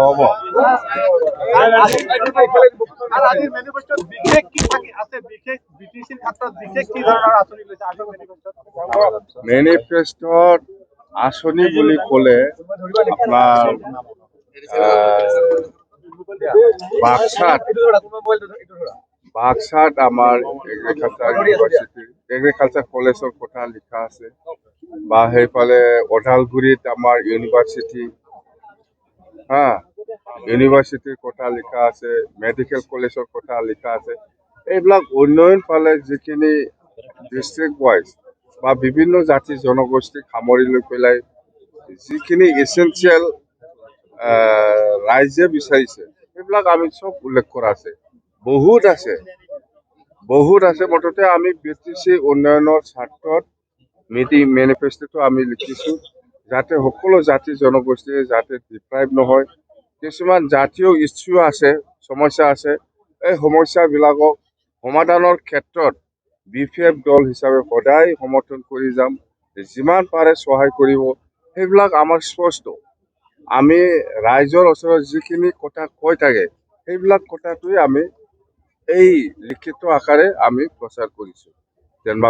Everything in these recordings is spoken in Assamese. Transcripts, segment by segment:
হ'ব মেনিফেষ্টত আঁচনি বুলি ক'লে আপোনাৰ বাক্সাত আমাৰ এগ্ৰিকালচাৰ কলেজৰ কথা লিখা আছে বা সেইফালে ওদালগুৰিত আমাৰ ইউনিভাৰ্চিটিৰ কথা লিখা আছে, মেডিকেল কলেজৰ কথা লিখা আছে। এইবিলাক উন্নয়ন ফালে যিখিনি ডিষ্ট্ৰিক্ট ৱাইজ বা বিভিন্ন জাতি জনগোষ্ঠীক সামৰি লৈ পেলাই যিখিনি এচেঞ্চিয়েল ৰাইজে বিচাৰিছে সেইবিলাক আমি চব উল্লেখ কৰা আছে। বহুত আছে মুঠতে আমি BTC উন্নয়নৰ স্বাৰ্থত মেনিফেষ্টোটো আমি লিখিছো যাতে সকলো জাতি জনগোষ্ঠীয়ে যাতে ডিপ্ৰাইভ নহয়। কিছুমান জাতীয় ইছ্যু আছে, সমস্যা আছে, এই সমস্যাবিলাকক সমাধানৰ ক্ষেত্ৰত BPF দল হিচাপে সদায় সমৰ্থন কৰি যাম, যিমান পাৰে সহায় কৰিব। সেইবিলাক আমাৰ স্পষ্ট। আমি ৰাইজৰ ওচৰত যিখিনি কথা কৈ থাকে সেইবিলাক কথাটোৱে আমি এই লিখিত আকাৰে আমি প্ৰচাৰ কৰিছো। যেনিবা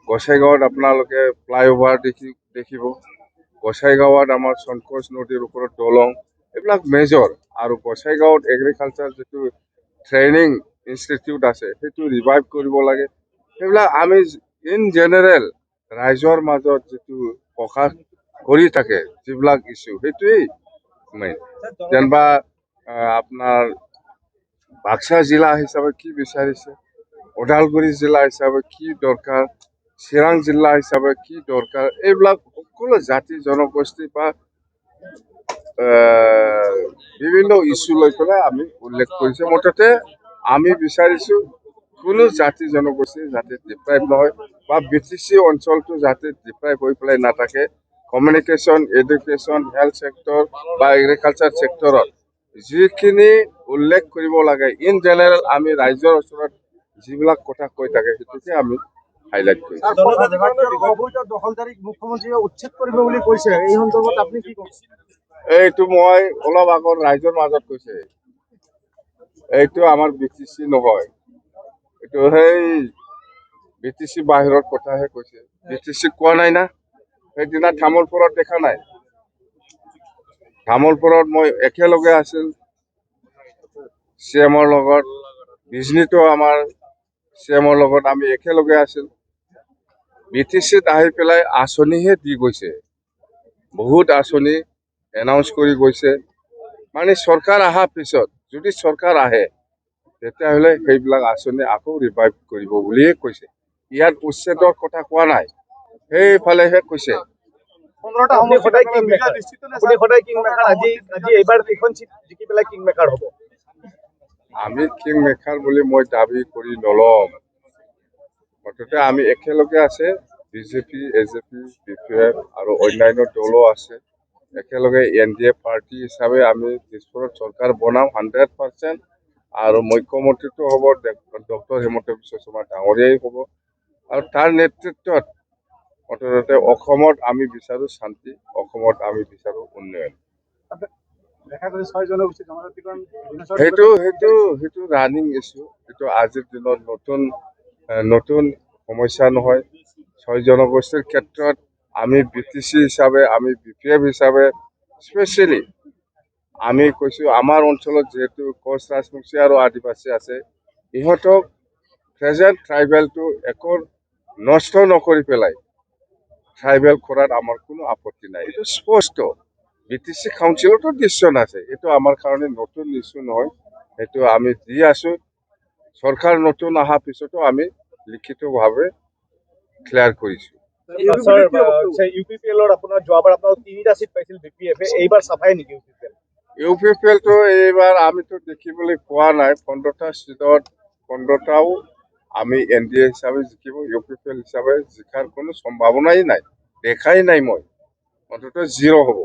গোসাইগাঁৱত আপোনালোকে ফ্লাইঅভাৰ দেখিব। গোসাইগাঁৱত আমাৰ সংকোচ নদীৰ ওপৰত দলং, এইবিলাক মেজৰ। আৰু গোসাইগাঁৱত এগ্ৰিকালচাৰ যিটো ট্ৰেইনিং ইনষ্টিটিউট আছে সেইটো ৰিভাইভ কৰিব লাগে। সেইবিলাক আমি ইন জেনেৰেল ৰাইজৰ মাজত যিটো প্ৰকাশ কৰি থাকে যিবিলাক ইছ্যু সেইটোৱেই মেইন। যেনিবা আপোনাৰ বাক্সা জিলা হিচাপে কি বিচাৰিছে, ওদালগুৰি জিলা হিচাপে কি দৰকাৰ, চিৰাং জিলা হিচাপে কি দৰকাৰ, এইবিলাক সকলো জাতি জনগোষ্ঠী বা বিভিন্ন ইছ্যু লৈ পেলাই আমি উল্লেখ কৰিছো। মুঠতে আমি বিচাৰিছো কোনো জাতি জনগোষ্ঠী যাতে ডিপ্ৰাইভ নহয় বা BTC অঞ্চলটো যাতে ডিপ্ৰাইভ হৈ পেলাই নাথাকে। কমিউনিকেশ্যন, এডুকেশ্যন, হেল্থ ছেক্টৰ বা এগ্ৰিকালচাৰ ছেক্টৰত যিখিনি উল্লেখ কৰিব লাগে ইন জেনেৰেল আমি ৰাইজৰ ওচৰত যিবিলাক কথা কৈ থাকে সেইটোকে আমি হাইলাইট কৰিছো। এইটো মই অলপ আগত ৰাইজৰ মাজত কৈছে, এইটো আমাৰ BTC নহয়, এইটো সেই BTC বাহিৰৰ কথাহে কৈছে। BTC কোৱা নাই না। সেইদিনা তামোলপুৰত দেখা নাই, তামোলপুৰত মই একেলগে আছিল CMৰ লগত, বিজনীতো আমাৰ CMৰ লগত আমি একেলগে আছিল। BTCত আহি পেলাই আঁচনিহে দি গৈছে, বহুত আঁচনি এনাউন্স কৰি গৈছে। মানে চৰকাৰ অহাৰ পিছত যদি চৰকাৰ আহে তেতিয়াহ'লে সেইবিলাক আঁচনি আকৌ ৰিভাইভ কৰিব বুলিয়ে কৈছে। ইয়াত উচ্ছেদৰ কথা কোৱা নাই, সেইফালেহে কৈছে। আমি কিং মেকাৰ বুলি মই দাবী কৰি নলম। মুঠতে আমি একেলগে আছে, BJP, AJP, BPF আৰু অন্যান্য দলো আছে। একেলগে NDA পাৰ্টি হিচাপে আমি দিছপুৰত চৰকাৰ বনাম 100%। আৰু মুখ্যমন্ত্ৰীটো হ'ব ডক্টৰ হিমন্ত বিশ্ব শৰ্মা ডাঙৰীয়াই হ'ব। আৰু তাৰ নেতৃত্বত মুঠতে অসমত আমি বিচাৰো শান্তি, অসমত আমি বিচাৰো উন্নয়ন। সেইটো ৰানিং ইছ্যু, সেইটো আজিৰ দিনত নতুন সমস্যা নহয়। 6 জনগোষ্ঠীৰ ক্ষেত্ৰত আমি BTC হিচাপে, আমি BPF হিচাপে স্পেচিয়েলি আমি কৈছো আমাৰ অঞ্চলত যিহেতু কোচ ৰাজবংশী আৰু আদিবাসী আছে, ইহঁতক প্ৰেজেণ্ট ট্ৰাইবেলটো একো নষ্ট নকৰি পেলাই ট্ৰাইবেল কৰাত আমাৰ কোনো আপত্তি নাই। এইটো স্পষ্ট BTC কাউন্সিলতো ডিচিশ্যন আছে। এইটো আমাৰ কাৰণে নতুন ইছ্যু নহয়, সেইটো আমি দি আছো। চৰকাৰ নতুন অহাৰ পিছতো আমি লিখিতভাৱে ক্লিয়াৰ কৰিছো। UPPLটো এইবাৰ আমিতো দেখিবলৈ পোৱা নাই। 15টা চিটত 15টাও আমি NDA হিচাপে জিকিব, UPPL হিচাপে জিকাৰ কোনো সম্ভাৱনাই নাই, দেখাই নাই মই। অন্তত 0 হ'ব।